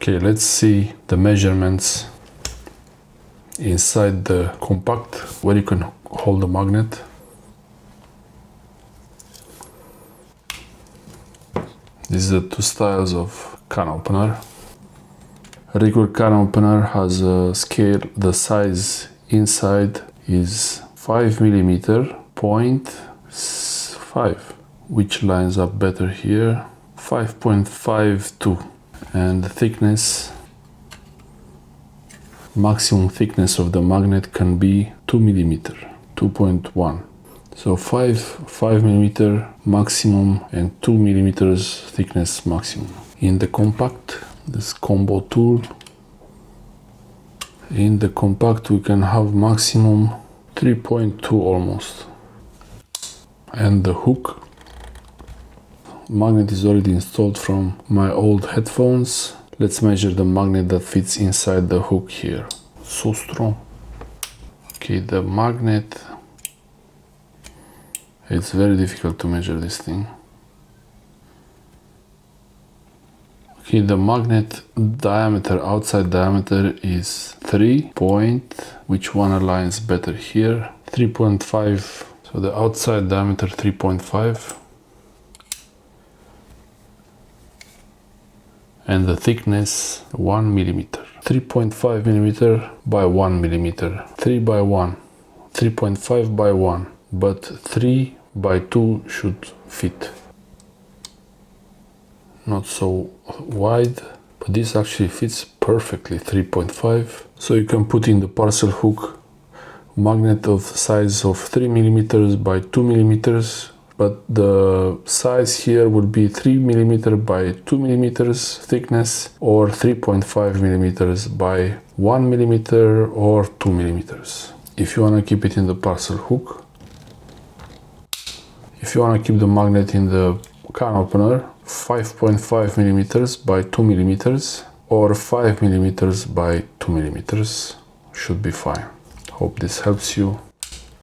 Okay, let's see the measurements inside the compact where you can hold the magnet. These are two styles of can opener. A regular can opener has a scale, the size inside is 5mm, 0.5, which lines up better here, 5.52, and the thickness, maximum thickness of the magnet can be 2mm, 2.1. So 5mm maximum and 2mm thickness maximum. In the compact, this combo tool, in the compact we can have maximum 3.2 almost. And the hook, magnet is already installed from my old headphones. Let's measure the magnet that fits inside the hook here. So strong. Okay, the magnet, it's very difficult to measure this thing. Okay, the magnet diameter, outside diameter is 3 point, which one aligns better here? 3.5, so the outside diameter 3.5. And the thickness 1mm. 3.5mm by 1mm. 3 by 1. 3.5 by 1. But 3 by 2 should fit. Not so wide, but this actually fits perfectly, 3.5. So you can put in the parcel hook magnet of the size of 3mm by 2mm, but the size here would be 3mm by 2mm thickness, or 3.5mm by 1mm or 2mm. If you want to keep it in the parcel hook, if you want to keep the magnet in the can opener, 5.5mm by 2mm or 5mm by 2mm should be fine. Hope this helps you.